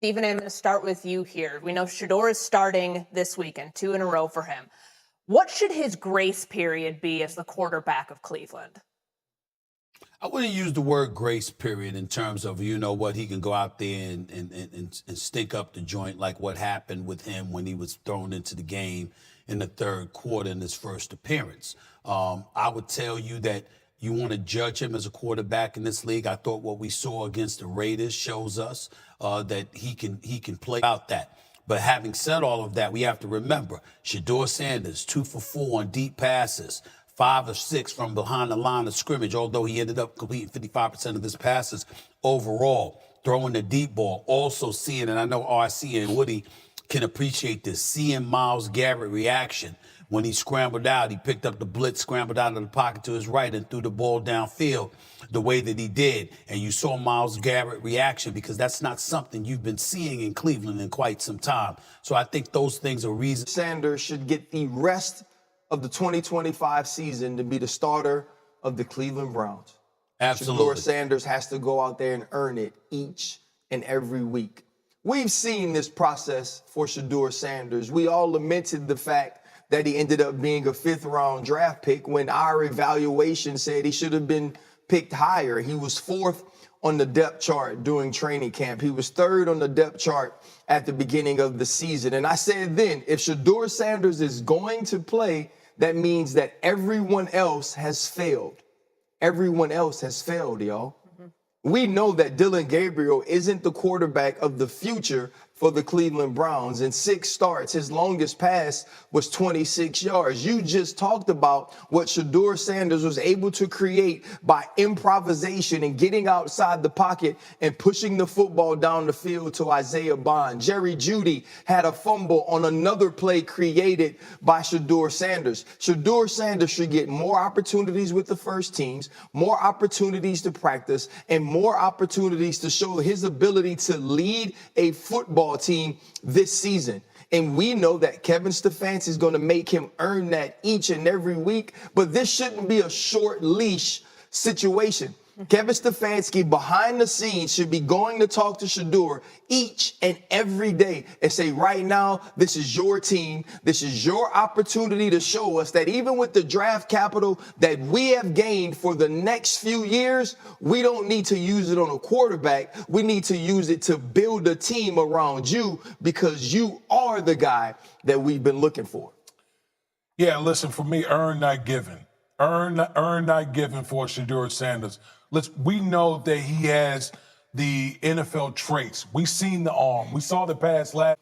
Stephen, I'm going to start with you here. We know Shedeur is starting this weekend, 2 in a row for him. What should his grace period be as the quarterback of Cleveland? I wouldn't use the word grace period in terms of, what he can go out there and stink up the joint like what happened with him when he was thrown into the game in the third quarter in his first appearance. I would tell you that you want to judge him as a quarterback in this league. I thought what we saw against the Raiders shows us that he can play out that. But having said all of that, we have to remember, Shedeur Sanders, 2 for 4 on deep passes, 5 of 6 from behind the line of scrimmage, although he ended up completing 55% of his passes overall, throwing the deep ball. Also seeing, and I know RC and Woody can appreciate this, seeing Myles Garrett reaction. When he scrambled out, he picked up the blitz, scrambled out of the pocket to his right and threw the ball downfield the way that he did. And you saw Myles Garrett reaction because that's not something you've been seeing in Cleveland in quite some time. So I think those things are reasons. Sanders should get the rest of the 2025 season to be the starter of the Cleveland Browns. Absolutely. Shedeur Sanders has to go out there and earn it each and every week. We've seen this process for Shedeur Sanders. We all lamented the fact that he ended up being a 5th-round draft pick when our evaluation said he should have been picked higher. He was 4th on the depth chart during training camp. He was 3rd on the depth chart at the beginning of the season. And I said then, if Shedeur Sanders is going to play, that means that everyone else has failed. Everyone else has failed, y'all. We know that Dillon Gabriel isn't the quarterback of the future for the Cleveland Browns. In 6 starts, his longest pass was 26 yards. You just talked about what Shedeur Sanders was able to create by improvisation and getting outside the pocket and pushing the football down the field to Isaiah Bond. Jerry Jeudy had a fumble on another play created by Shedeur Sanders. Shedeur Sanders should get more opportunities with the first teams, more opportunities to practice, and more opportunities to show his ability to lead a football team this season. And we know that Kevin Stefanski is going to make him earn that each and every week, but this shouldn't be a short leash situation. Kevin Stefanski behind the scenes should be going to talk to Shedeur each and every day and say, right now, this is your team. This is your opportunity to show us that even with the draft capital that we have gained for the next few years, we don't need to use it on a quarterback. We need to use it to build a team around you because you are the guy that we've been looking for. Yeah, listen, for me, earn, not given. Earn, not given for Shedeur Sanders. We know that he has the NFL traits. We've seen the arm. We saw the pass last.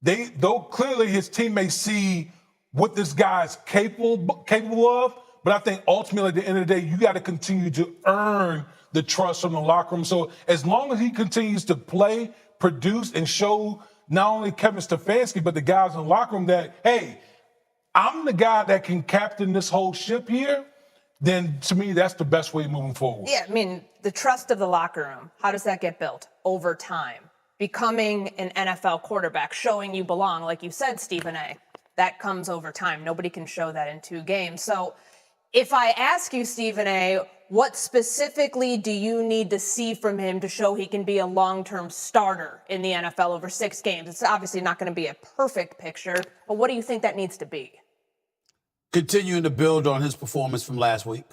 Though clearly his teammates see what this guy's capable of, but I think ultimately at the end of the day, you got to continue to earn the trust from the locker room. So as long as he continues to play, produce, and show not only Kevin Stefanski, but the guys in the locker room that, hey, I'm the guy that can captain this whole ship here, then to me, that's the best way moving forward. Yeah, I mean, the trust of the locker room, how does that get built? Over time. Becoming an NFL quarterback, showing you belong, like you said, Stephen A., that comes over time. Nobody can show that in 2 games. So if I ask you, Stephen A., what specifically do you need to see from him to show he can be a long-term starter in the NFL over 6 games? It's obviously not going to be a perfect picture, but what do you think that needs to be? Continuing to build on his performance from last week.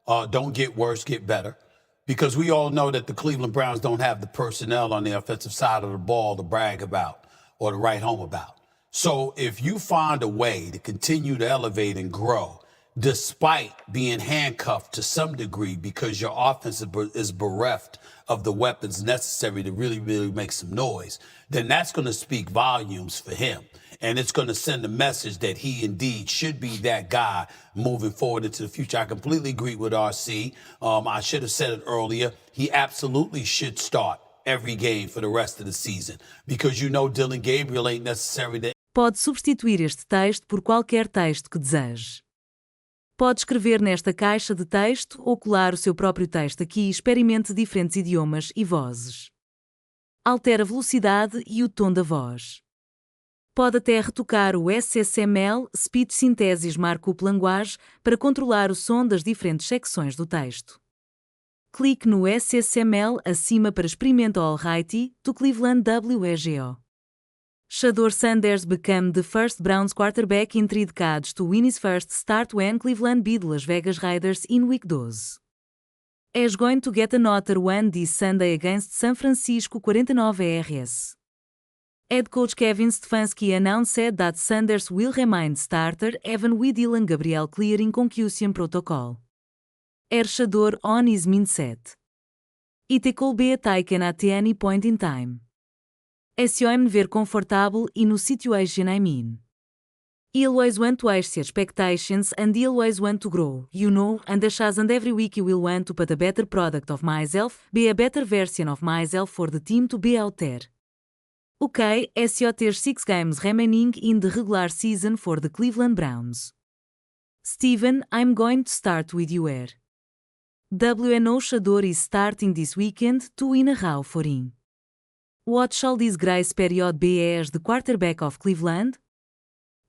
Don't get worse, get better. Because we all know that the Cleveland Browns don't have the personnel on the offensive side of the ball to brag about or to write home about. So if you find a way to continue to elevate and grow, despite being handcuffed to some degree because your offense is bereft of the weapons necessary to really, really make some noise, then that's going to speak volumes for him. And it's going to send a message that he indeed should be that guy moving forward into the future. I completely agree with RC. I should have said it earlier. He absolutely should start every game for the rest of the season because Dillon Gabriel ain't necessary to... Pode substituir este texto por qualquer texto que deseje. Pode escrever nesta caixa de texto ou colar o seu próprio texto aqui e experimente diferentes idiomas e vozes. Altere a velocidade e o tom da voz. Pode até retocar o SSML Speech Synthesis Markup Language para controlar o som das diferentes secções do texto. Clique no SSML acima para experimentar Alrighty, do Cleveland WEGO. Shedeur Sanders became the first Browns quarterback in 3 decades to win his first start when Cleveland beat Las Vegas Raiders in Week 12. Is going to get another one this Sunday against San Francisco 49 ers. Head coach Kevin Stefanski announced that Sanders will remain starter even with Dylan Gabriel clearing concussion protocol. Shedeur on his mindset. It could be taken at any point in time. I'm ver comfortable in a situation I'm in. I always want to exceed expectations and I always want to grow, and and every week I will want to put a better product of myself, be a better version of myself for the team to be out there. Okay, there's 6 games remaining in the regular season for the Cleveland Browns. Steven, I'm going to start with you here. WNO Shedeur is starting this weekend 2 in a row for him. What shall this grace period be as the quarterback of Cleveland?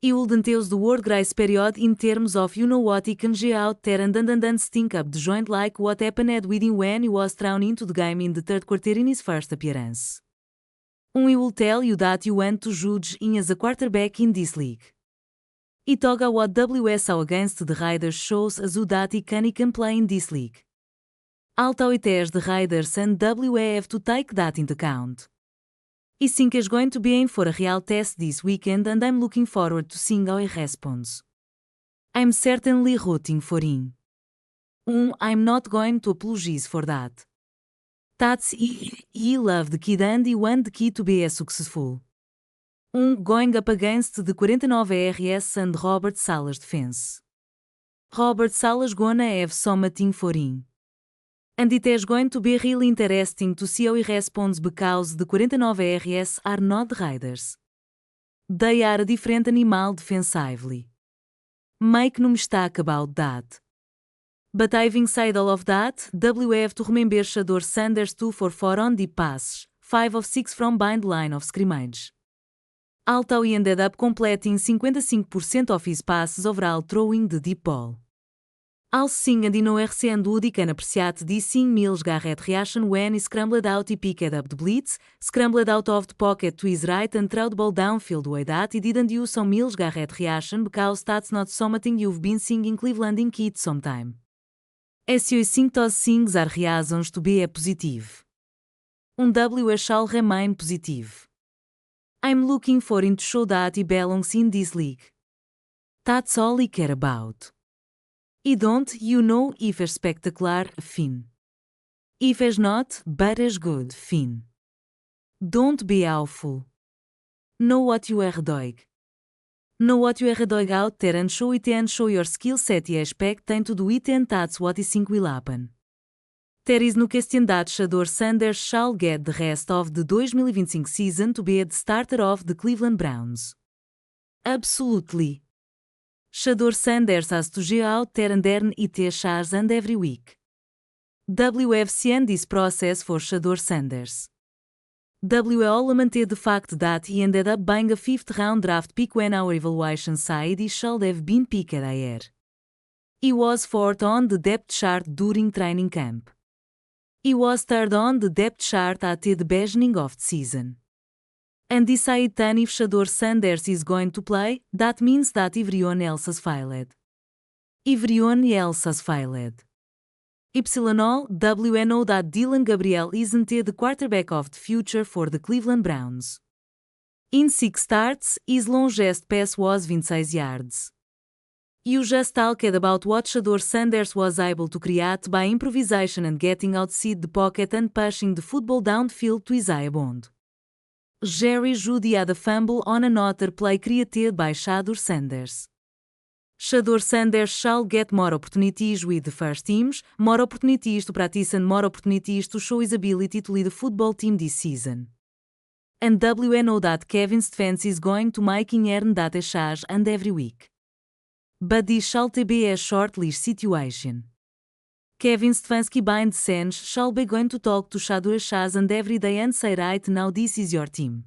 He wouldn't use the word grace period in terms of what he can go out there and stink up the joint like what happened with him when he was thrown into the game in the 3rd quarter in his first appearance. He will tell you that you want to judge him as a quarterback in this league. Itoga what WSO against the Raiders shows us that he can play in this league. Although it is the Raiders and we have to take that into account. I think is going to be in for a real test this weekend and I'm looking forward to seeing how he responds. I'm certainly rooting for him. I'm not going to apologize for that. That's he love the kid and he want the kid to be as successful. Going up against the 49 ers and Robert Saleh's defense. Robert Saleh's gonna have something for him. And it is going to be really interesting to see how he responds because the 49 ers are not the Raiders. They are a different animal defensively. Make no mistake about that. But having said all of that, we have to remember Shedeur Sanders 2 for 4 on deep passes, 5 of 6 from behind the line of scrimmage. Although he ended up completing 55% of his passes overall throwing the deep ball. Sim and no and Woody can appreciate the 5 miles garret reaction when he scrambled out he picked up the blitz, scrambled out of the pocket to his right and threw the ball downfield way that he didn't use some miles garret reaction because that's not something you've been seeing in Cleveland in kids sometime. Eu think those things are reasons to be positive. W shall remain positive. I'm looking for him to show that he belongs in this league. That's all he care about. I don't, if it's spectacular, fine. If it's not, but it's good, fine. Don't be awful. Know what you are doing. Know what you are doing out there and show it and show your skill set you expect and to do it and that's what I think will happen. There is no question that Shedeur Sanders shall get the rest of the 2025 season to be the starter of the Cleveland Browns. Absolutely. Shedeur Sanders has to go out there and earn it shares and every week. WFC and this process for Shedeur Sanders. WL lamented the fact that he ended up buying a 5th round draft pick when our evaluation said he should have been picked higher. He was 4th on the depth chart during training camp. He was 3rd on the depth chart at the beginning of the season. And decided then if Shedeur Sanders is going to play, that means that everyone else has failed. Everyone else has failed. WNO that Dylan Gabriel isn't the quarterback of the future for the Cleveland Browns. In 6 starts, his longest pass was 26 yards. You just talked about what Shedeur Sanders was able to create by improvisation and getting outside the pocket and pushing the football downfield to Isaiah Bond. Jerry Jeudy had a fumble on another play created by Shedeur Sanders. Shedeur Sanders shall get more opportunities with the first teams, more opportunities to practice and more opportunities to show his ability to lead a football team this season. And WNO that Kevin Stefanski is going to make him earn that charge and every week. But this shall be a short-lived situation. Kevin Stefanski behind the scenes shall be going to talk to Shedeur Shaz and every day and say right now this is your team.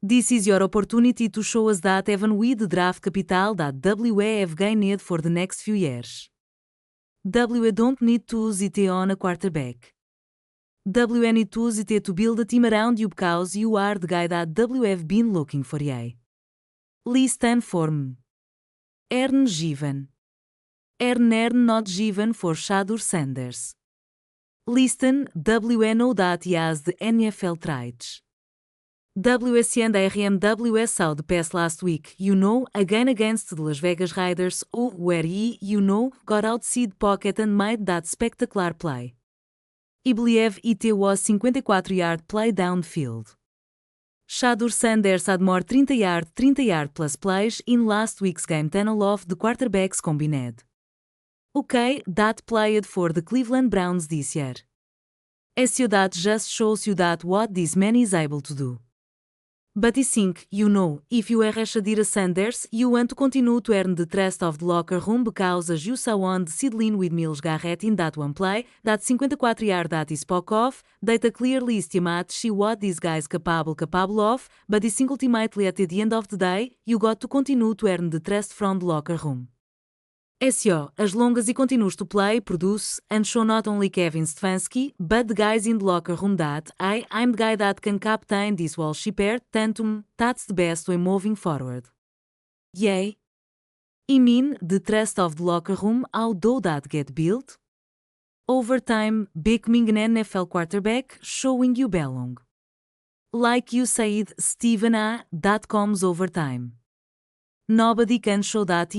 This is your opportunity to show us that even with the draft capital that we have gained for the next few years. We don't need to use it on a quarterback. We need to use it to build a team around you because you are the guy that we've been looking for. Listen for me. Given. Not given for Shedeur Sanders. Listen, we know that he has the NFL traits. WS saw the pass last week, again against the Las Vegas Raiders, where he, got outside pocket and made that spectacular play. I believe it was 54-yard play downfield. Shedeur Sanders had more 30-yard plus plays in last week's game than all of the quarterbacks combined. Okay, that played for the Cleveland Browns this year. So that just shows you that what this man is able to do. But I think, if you are Shedeur Sanders, you want to continue to earn the trust of the locker room because as you saw on the sideline with Myles Garrett in that one play, that 54-yard that he spoke of, data clearly estimate see what this guy is capable of, but this ultimately at the end of the day, you got to continue to earn the trust from the locker room. As long as he continues to play, produce, and show not only Kevin Stefanski, but the guys in the locker room that, I'm the guy that can captain this whole ship here, tantum, that's the best way moving forward. Yay! I mean, the trust of the locker room, how do that get built? Over time, becoming an NFL quarterback, showing you belong. Like you said, Stephen A., that comes over time. Nobody can show that